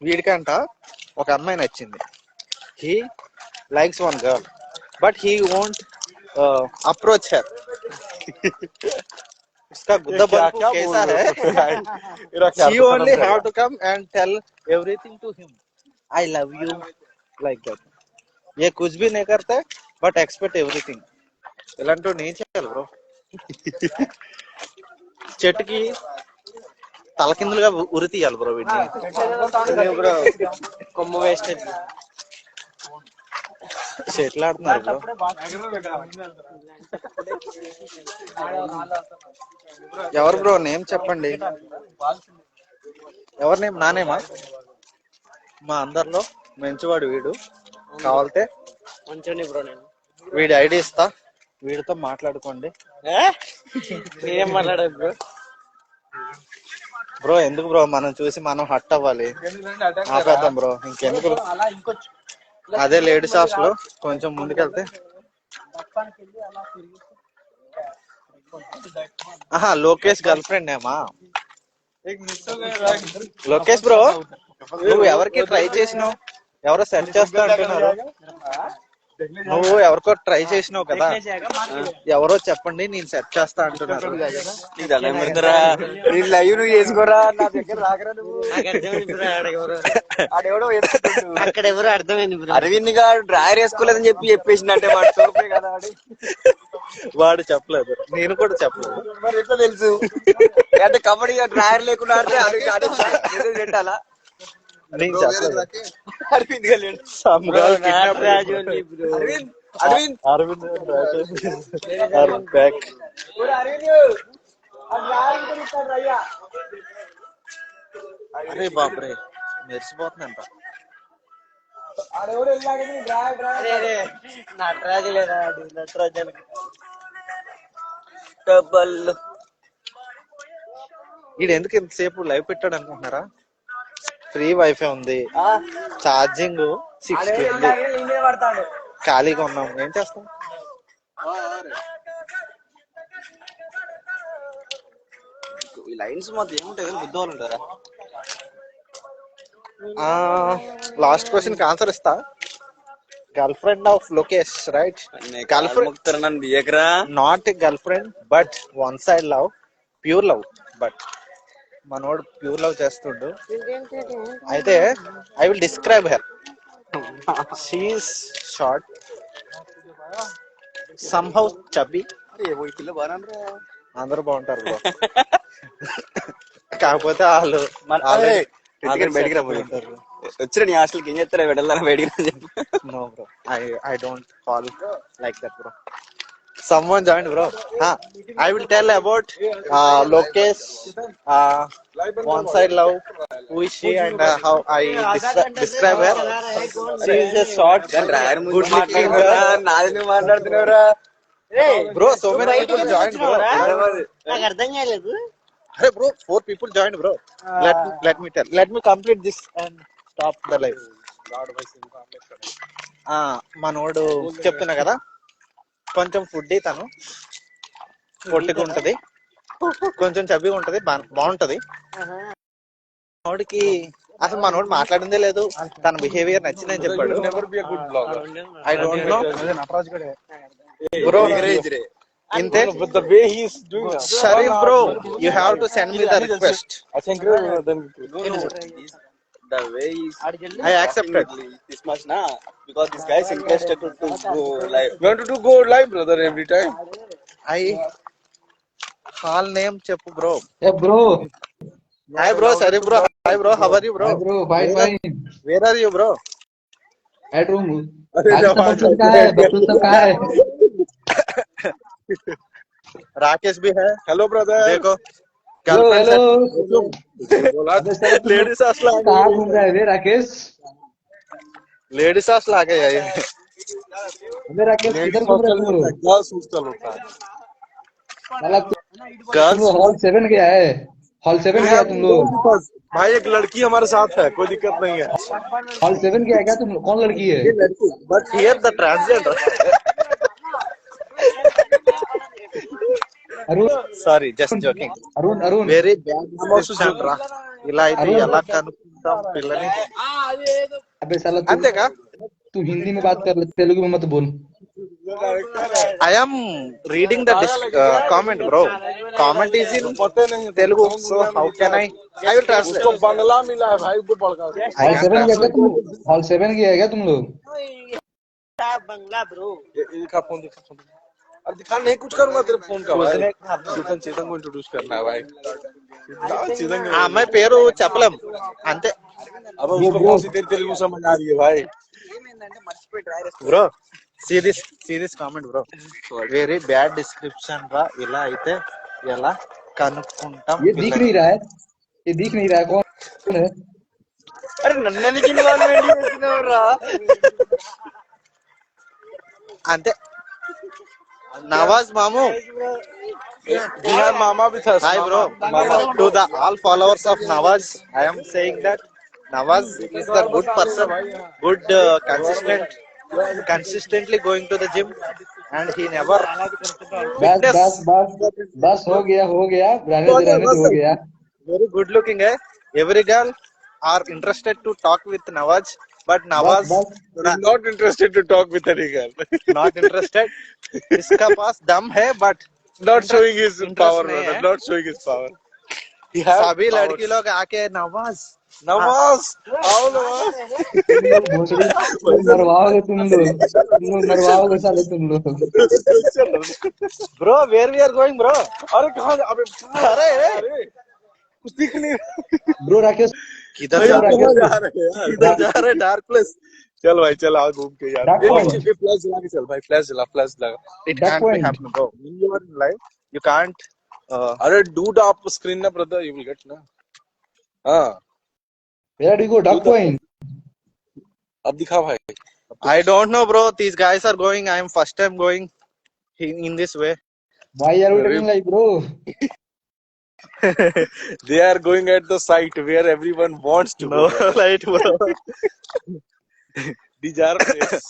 వీడికంట ఒక అమ్మాయి నచ్చింది. He likes one girl, but he won't approach her. उसका गुद्दा bulb कैसा है? She only have to come and tell everything to him. I love you like that. ये कुछ भी नहीं करता है, but expect everything. ఇలాంటి నేను చేయాలి బ్రో. చెట్టుకి తలకిందులుగా ఉరి తీయాలి బ్రో వీటిని. బ్రో కొమ్మ వేస్ట్ చెట్లు ఆడుతున్నారు బ్రో. ఎవరు బ్రో నేమ్ చెప్పండి. ఎవరి నేమ్? నా నేమా? మా అందరిలో మంచివాడు వీడు. కావాలంటే మంచి బ్రో నేను వీడి ఐడి ఇస్తా, వీడితో మాట్లాడుకోండి. ఏం మాట్లాడదు బ్రో. బ్రో ఎందుకు బ్రో మనం చూసి మనం హట్ అవ్వాలి. ఆపేద్దాం బ్రో ఇంకెందుకు. అదే లేడీస్ హాస్టల్ కొంచెం ముందుకెళ్తే. ఆహా లోకేష్ గర్ల్ ఫ్రెండ్ ఏమా? లోకేష్ బ్రో నువ్వు ఎవరికి ట్రై చేసినావు? ఎవరో సెట్ చేస్తా అంటున్నారు. నువ్వు ఎవరికో ట్రై చేసినావు కదా, ఎవరో చెప్పండి నేను సెట్ చేస్తా అంటున్నారు. లైవ్ నువ్వు చేసుకోరా, నా దగ్గర రాకరా నువ్వు. అక్కడ ఎవరు అర్థమైంది బ్రో. అరవింద్ గారు డ్రాయర్ వేసుకోలేదని చెప్పేసిందంటే వాడు చూపే కదా. వాడు చెప్పలేదు, నేను కూడా చెప్పలేదు. మరి ఎట్లా తెలుసు? అంటే కబడ్డీ డ్రాయర్ లేకుండా ఆడితే అది పెట్టాలా? నేను చెప్పలేదు. అరవింద్ గారు అరే బాబరే మెరిసిపోతుందంట. నటరాజు లేదా నటరాజు డబ్బల్. వీడు ఎందుకు ఇంతసేపు లైవ్ పెట్టాడు అనుకుంటున్నారా? ఫ్రీ వైఫై ఉంది, ఛార్జింగ్ 60 ఉంది, ఖాళీగా ఉన్నాం. ఏం చేస్తాం? లైన్స్ మొత్తం ఏముంటాయి బుద్ధవాళ్ళు ఉంటారా? లాస్ట్ క్వశ్చన్ కి ఆన్సర్ ఇస్తా. Girlfriend of Lokesh right? Girlfriend not girlfriend but one side love, pure love. But మనోడు ప్యూర్ లవ్ చేస్తుండు. అయితే I will describe her. She is short, somehow chubby. అందరూ బాగుంటారు బ్రో. కాకపోతే వాళ్ళు వచ్చిన నీ హాస్టల్కి ఏం చేస్తారా? వెళ్ళాలని బయటికి చెప్పు. No bro, I don't call like that bro. Someone joined bro. I will tell about Lokesh, one side love, who is she and how I describe her. She is a short, good looking girl. Bro, so many people joined bro. నాకు అర్థం కాలేదు. Hey bro, 4 people joined bro. Let me complete this and stop the live. మనోడు చెప్తున్నా కదా, కొంచెం food తను పొట్టిగా ఉంటది, కొంచెం చబ్బిగా ఉంటది, బాగుంటది. మనోడికి అసలు మనోడు మాట్లాడిందే లేదు, తన బిహేవియర్ నచ్చిందని చెప్పాడు. I don't know bro. ఇంతే Sharif bro, you have to send me the request. The way is I accepted this much now because this guy is interested to go live. You want to go live, brother, every time? I hall name చెప్పు bro. Hey bro, hi bro. Sharif bro, hi bro. How are you bro? hi bro, fine. Where are you bro? At room. आज तो बच्चों का है. राकेश भी है. Hello, brother. देखो Hello, hello. Ladies hostel कहाँ घूम रहा है रे राकेश? लेडीज हॉस्टल आ गया ये. अबे राकेश किधर घूम रहा है तुम लोग? Girls hostel होता है. साला गर्ल्स हॉल 7 गया है. हॉल 7 गया तुम लोग. भाई एक लड़की हमारे साथ है, कोई दिक्कत नहीं है. हॉल 7 गया क्या तुम लोग? कौन लड़की है? But here the transgender. Arun sorry, just joking. Arun very bad description రా. ఇలా అయితే ఎలా కనుక్కుంటాం పిల్లని? अबे साला అంతేగా. तू हिंदी में बात कर ले, तेलुगु में मत बोल. I am reading the comment bro. Comment is in पता नहीं Telugu, so how can I will translate. उसको बंगला मिला है भाई, को पढ़ हॉल 7 गया क्या तुम लोग? हॉल 7 गया क्या तुम लोग? Bangla bro. दिखा फोन, दिखा फोन. अब दिखा नहीं कुछ करूंगा तेरे फोन का भाई. चेतन को इंट्रोड्यूस करना है भाई. चेतन ఆ అమ్మాయి పేరు చెప్పలేం అంతే अब उसको कौन सी तेरी तेलुगु समझ आ रही है भाई. Bro. see this comment bro. Very bad description రా. ఇలా అయితే ఎలా కనుక్కుంటాం ये दिख नहीं रहा है. ये दिख नहीं रहा है कौन है? अरे नन्ने की इन्वॉल्वमेंट है रा. అంతే. నవాజ్ మాము. बिहार मामा भी था. Hi bro. To the all followers of Nawaz, I am saying that Nawaz is the good person, good consistently going to the gym, and he never बस हो गया रहने दे हो गया. very good looking hai. Every girl are interested to talk with Nawaz, but Nawaz I'm not interested to talk with any girl. not interested. इसका पास दम है but Not showing his power, नहीं brother. है. Not showing his power. He has सभी powers. लड़की लोग आके Nawaz Nawaz, आओ नवाज. मरवाओगे तुम लोग मरवाओगे साले तुम लोग. bro, where we are going bro? अरे कहाँ? अबे अरे कुछ दिख नहीं रहा. ब्रो राकेश किधर भैया, जा रहे कहाँ जा रहे हैं यार? किधर जा रहे डार्क प्लेस? चल भाई, चल आओ घूम के यार. Dark point. फ्लैश जला के चल भाई, फ्लैश जला. It Dark can't be point. happen bro. When you are in live, you can't. अरे डूड आप स्क्रीन ना ब्रदर, यू विल गेट ना. हाँ, where do you go? Dark point. अब दिखा भाई. I don't know bro. These guys are going. I am first time going in this way. Why are you talking like bro? They are going at the site where everyone wants to No go. light bro. Dijar place.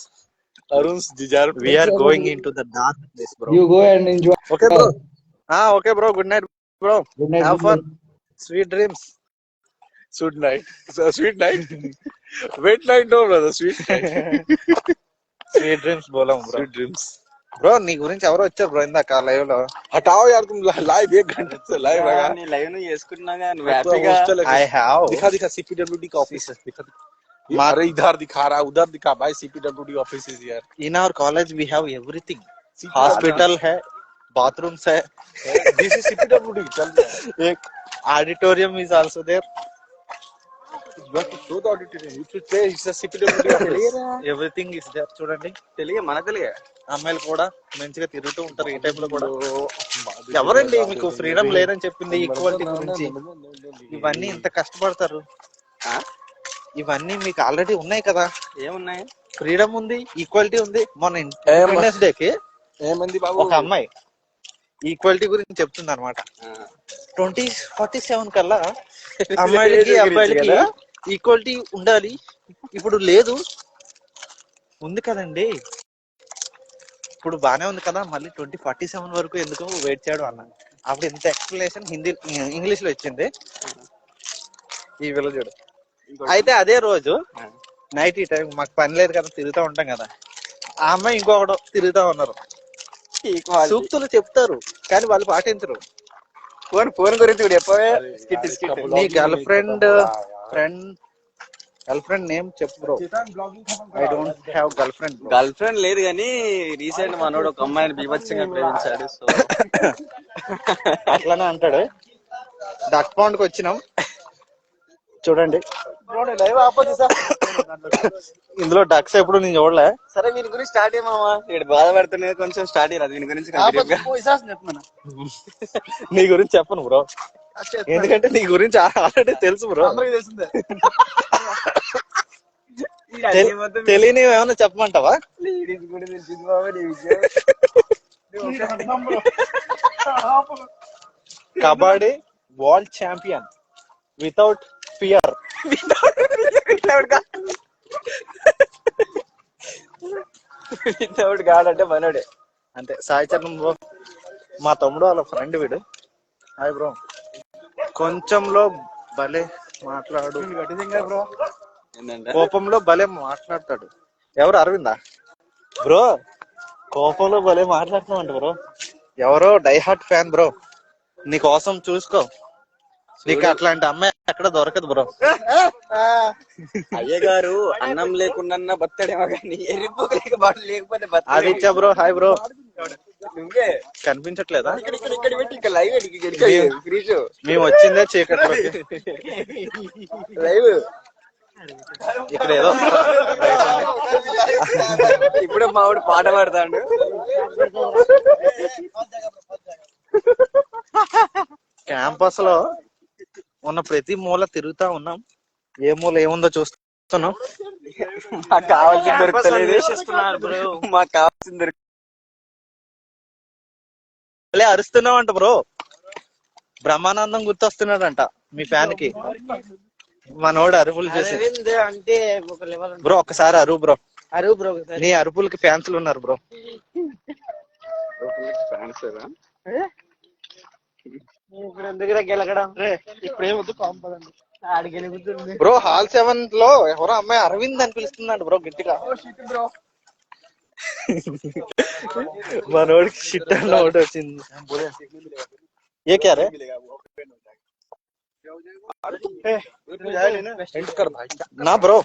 Arun's Dijar place. We are going into the dark place bro. You go and enjoy. Okay bro. Okay bro. Good night bro. Good night. Have fun. Sweet dreams. Sweet night. So, sweet night. Wet night no brother. Sweet night. Sweet dreams बोला हूँ bro. Sweet dreams. Bro నీ గురించి ఎవరో వచ్చారు bro ఇందాక live లో. हटाओ यार तुम लाइव 1 घंटे से लाइव लगा. నీ లైవ్ ను చేసుకుంటున్నాగా నువ్వు तो హ్యాపీగా. hostel है. I have. दिखा CPWD का ऑफिस है. दिखा. अरे इधर दिखा रहा, उधर दिखा भाई. CPWD office is here. In our college we have everything. Hospital है, bathrooms है. This is CPWD. चल. एक auditorium is also there. You have to show the auditorium. You should say it's a CPWD office. Everything is there. చూడండి. తెలుగే మన తెలుగే. అమ్మాయిలు కూడా మంచిగా తిరుగుతూ ఉంటారు ఈ టైప్ లో కూడా. ఎవరండి మీకు ఫ్రీడమ్ లేదని చెప్పింది ఈక్వాలిటీ గురించి? ఇవన్నీ ఇంత కష్టపడతారు. ఇవన్నీ మీకు ఆల్రెడీ ఉన్నాయి కదా. ఏమున్నాయి? ఫ్రీడమ్ ఉంది, ఈక్వాలిటీ ఉంది. మొన్న ఇండిపెండెన్స్ డే కి ఏమంది బాబు? ఒక అమ్మాయి ఈక్వాలిటీ గురించి చెప్తుంది అనమాట. 2047 కల్లా అమ్మాయిలకి అబ్బాయిలకి ఈక్వాలిటీ ఉండాలి, ఇప్పుడు లేదు. ఉంది కదండి, ఇప్పుడు బానే ఉంది కదా, మళ్ళీ 2047 వరకు ఎందుకు వెయిట్ చేయడం అన్న. అప్పుడు ఇంత ఎక్స్ప్లెనేషన్ ఇంగ్లీష్ లో ఇచ్చింది ఈ విలజుడు. అయితే అదే రోజు నైట్ ఈ టైం మాకు పని లేదు కదా, తిరుగుతూ ఉంటాం కదా, ఆ అమ్మాయి ఇంకొకడు తిరుగుతా ఉన్నారు. సూక్తులు చెప్తారు కానీ వాళ్ళు పాటించరు. ఫోన్ గురించి కూడా చెప్పవే. నీ గర్ల్ ఫ్రెండ్ నేమ్ చెప్పు bro. I don't have girl friend. Girl friend లేదు కానీ రీసెంట్ మనోడు ఒక అమ్మాయిని బీభత్సంగా ప్రేమించాడు. సో అట్లానే అంటాడు. డక్ పాండ్ కి వచ్చినాం చూడండి. ఇందులో డక్స్ ఎప్పుడు నేను చూడలే. సరే వీని గురించి స్టార్ట్ అయ్యామా, ఇక్కడ బాధపడుతున్నది కొంచెం స్టార్ట్ అయ్యారు. దీని గురించి నీ గురించి చెప్పను బ్రో, ఎందుకంటే నీ గురించి ఆల్రెడీ తెలుసు బ్రో. తెలియని ఏమైనా చెప్పమంటావా? Kabaddi world champion without fear. Without కాదంటే మనోడే అంతే. సాయి చరణ్ బ్రో మా తమ్ముడు వాళ్ళ ఫ్రెండ్ వీడు. Hi bro. కొంచెంలో భలే మాట్లాడు, కోపంలో భలే మాట్లాడతాడు. ఎవరు? అరవిందా బ్రో? కోపంలో భలే మాట్లాడుతున్నావు బ్రో. ఎవరో డైహార్ట్ ఫ్యాన్ బ్రో, నీ కోసం చూసుకో. నీకు అట్లాంటి అమ్మాయి ఎక్కడ దొరకదు బ్రో. అయ్య గారు అన్నం లేకుండా బతాడేమో కానీ ఎరిపోలేక బాటలు లేకపోతే ఆదిత్య బ్రో హాయ్ బ్రో. నువ్వే కనిపించట్లేదా? ఇక్కడ పెట్టి ఇక్కడ లైవ్ మేము వచ్చిందే చీకట్లోకి. లైవ్ ఇక్కడ ఏదో ఇప్పుడే మావాడు పాట పాడతాడు. క్యాంపస్ లో ఉన్న ప్రతి మూల తిరుగుతా ఉన్నాం. ఏ మూల ఏముందో చూస్తున్నాం. మాకు కావాల్సింది దొరుకుతలేదు. మాకు కావాల్సింది దొరుకుతుంది. అరుస్తున్నావు అంట బ్రో. బ్రహ్మానందం గుర్తొస్తున్నాడంట మీ ఫ్యాన్ కి. మనోడు అరుపులు చేసి అంటే బ్రో ఒక్కసారి అరువు బ్రో. అరువు బ్రో. నీ అరుపులకి ఫ్యాన్స్లు ఉన్నారు బ్రో. బ్రో హాల్ 7 లో ఎవరో అమ్మాయి అరవింద్ అని పిలుస్తున్నాడు బ్రో గట్టిగా. మనోడికి షిట్ అన్న ఒకటి వచ్చింది. ఏ క్యా రే? నా bro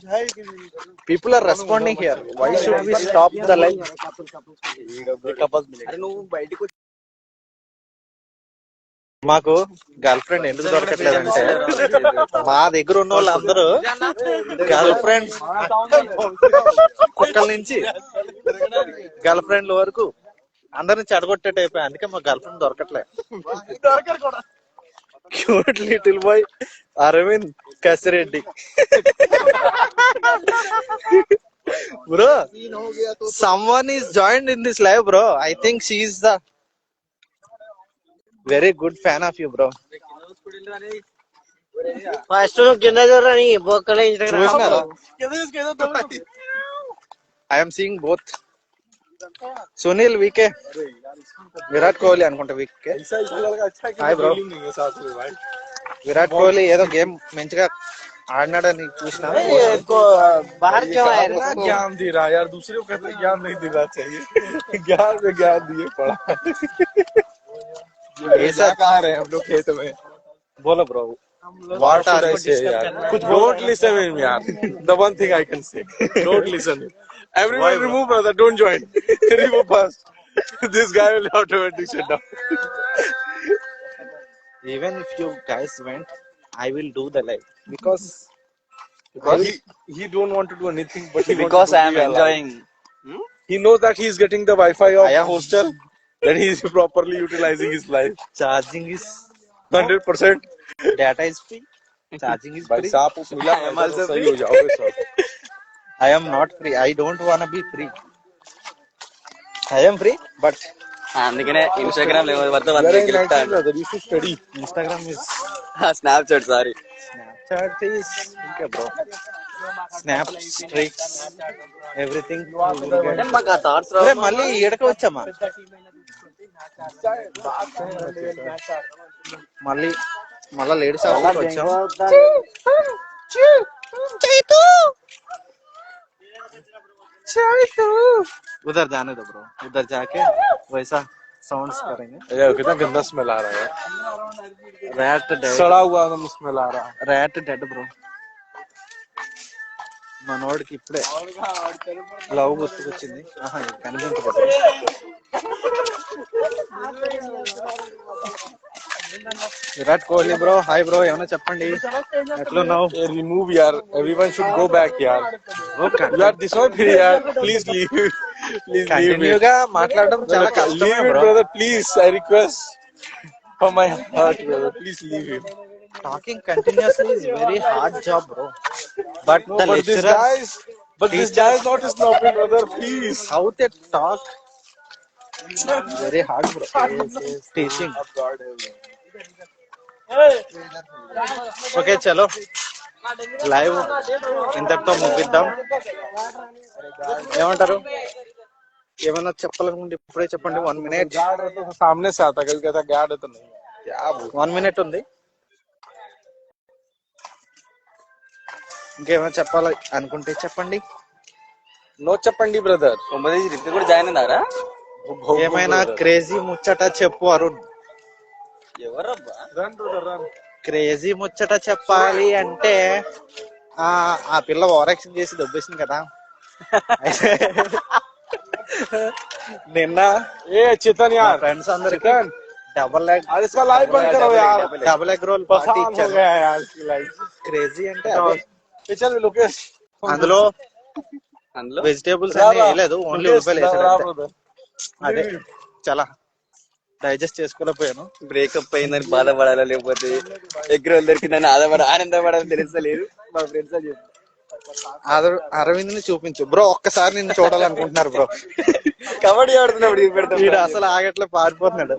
people are responding here. Why should we stop the live? నువ్వు బయటకు మాకు గర్ల్ ఫ్రెండ్ ఎందుకు దొరకట్లేదంటే మా దగ్గర ఉన్న వాళ్ళందరూ గర్ల్ ఫ్రెండ్స్, కుక్కల నుంచి గర్ల్ ఫ్రెండ్ల వరకు అందరిని చెడగొట్టేట్ అయిపోయాయి. అందుకే మా గర్ల్ ఫ్రెండ్ దొరకట్లే. Cute little boy Arvind Kasireddy. Bro someone is joined in this live bro. I think she is the very good fan of you bro. First కింద చూడని బొక్కల చూసినారా? I am seeing both. Sunil VK, Virat Kohli అనుకుంటా. VK hi bro. Virat Kohli ఏదో game మంచిగా ఆడినాడని చూసినా. ज्ञान दे रहा यार, दूसरे को कहते ज्ञान नहीं देना चाहिए. ज्ञान में ज्ञान दिए पड़ा. ऐसा कहाँ रहे हम लोग खेत में? बोलो bro. What should I say यार? Don't listen him यार. The one thing I can say, don't listen him. Everyone remove brother, don't join. Remove first. This guy will automatically shut down. Even if you guys went, I will do the live because he don't want to do anything, but he because wants I to am be alive. enjoying. He knows that he is getting the Wi-Fi of I am- hostel, that he is properly utilizing his life. charging is 100%. data is free, charging is भाई free. साहब को मिला I am पैसा also तो सही हो जाओगे सब. I am not free. I don't wanna be free. I am free, but అందుకనే Instagram You are in 19 brother, you should study. Instagram is Snapchat sorry Snapchat is okay bro. Snap streaks everything. మాకు ఆ thoughts మళ్ళీ ఈడకి వచ్చామా, మళ్ళా ladies హాస్టల్కి వచ్చాం. उधर जाने दो ब्रो, उधर जाके वैसा साउंड्स करेंगे. यार कितना गंदा स्मेल आ रहा है, रैट डेड, सड़ा हुआ स्मेल आ रहा है. Rat dead bro. మనోడికి ఇప్పుడే లవ్ గుర్తుకొచ్చింది. కనిపించదు. Virat Kohli bro, hi bro, ఏమైనా చెప్పండి, ఎట్లున్నావు? Remove यार, everyone should go back यार. You are this one here यार, please leave. Please leave continue గా మాట్లాడడం చాలా కష్టమే leave it bro. brother, please, I request from my heart brother, please leave him. Talking continuously is very hard job bro, but No, the but this lecturer, guy is, but this guy is not stopping brother, please. how they talk, very hard bro. Teaching. Okay చలో live ఇంతటితో ముగిద్దాం. ఏమంటారు? ఏమైనా చెప్పాలనుకుంటే ఇప్పుడే చెప్పండి. 1 minute. सामने से आता कभी कहता गार्ड है तो नहीं. 1 minute ఉంది. ఇంకేమైనా చెప్పాలి అనుకుంటే చెప్పండి. No చెప్పండి బ్రదర్. రిప్తి కూడా జాయిన్ అన్నారా? ఏమైనా క్రేజీ ముచ్చట చెప్పు అరుణ్. ఎవరబ్బా? క్రేజీ ముచ్చట చెప్పాలి అంటే ఆ పిల్ల ఓవరాక్షన్ చేసి దొబ్బేసింది కదా. నిన్న ఏ చితన్ యార్, ఫ్రెండ్స్ అందరికి డబుల్ ఎగ్ రోల్ పార్టీ ఇచ్చారు. క్రేజీ అంటే అందులో వెజిటేబుల్స్ అన్ని వేయలేదు, ఓన్లీ ఉల్లిపాయలు వేసాడు. అదే చాలా డైజెస్ట్ చేసుకోలేకపోయాను. బ్రేకప్ అయిందని బాధపడాలా లేకపోతే ఎగ్ర దొరికిందని ఆనందపడాలని తెలుస్తలేదు. మా ఫ్రెండ్స్ అని చెప్పి అరవింద్ ని చూపించు బ్రో, ఒక్కసారి నిన్ను చూడాలనుకుంటున్నారు బ్రో. కబడ్డీ ఆడుతున్నాడు వీడు అసలు ఆగట్లే, పారిపోతున్నాడు.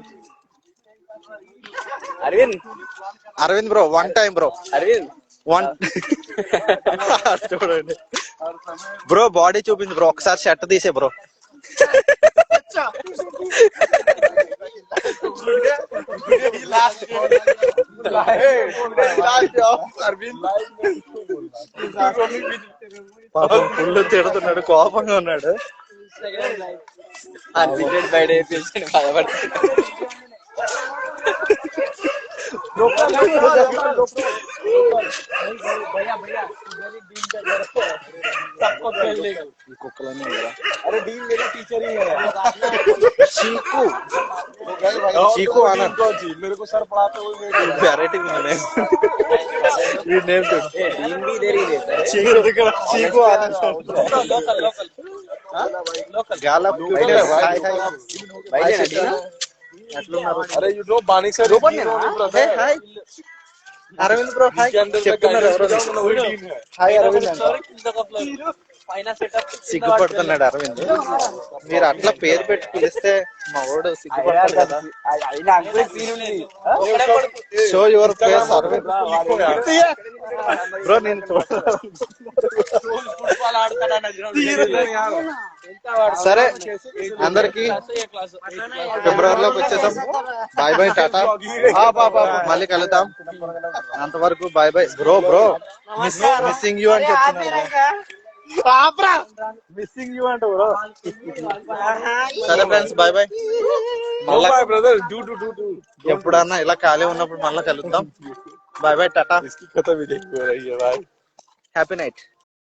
Arvind bro, 1 time bro, Arvind చూడండి బ్రో, బాడీ చూపించు బ్రో, ఒకసారి షర్ట్ తీసే బ్రో. పాపం ఫుల్ తిడుతున్నాడు, కోపంగా ఉన్నాడు. चीकू चीकू आनंद मेरे को सर पढ़ाते हुए वेराइटी नेम चीकू आनंद गाला अरे you know Bani sir hi Arvind bro hi hi Arvind సిగ్గుపడుతున్నాడు అరవింద్. మీరు అట్లా పేరు పెట్టి పిలిస్తే మా వాడు సిగ్గుపడతాడు కదా. Show your face Arvind bro. నేను సరే, అందరికి ఫిబ్రవరిలోకి వచ్చేసాం. బాయ్ బాయ్, టాటా, మళ్ళీ కలుద్దాం. అంతవరకు bye bye bro. Bro missing you అని చెప్తున్నాను. మిస్సింగ్ యూ అంట బ్రో. సరే ఫ్రెండ్స్, బాయ్ బాయ్. ఎప్పుడన్నా ఇలా ఖాళీ ఉన్నప్పుడు మళ్ళీ కలుద్దాం. బాయ్ బాయ్, టాటా, హ్యాపీ నైట్.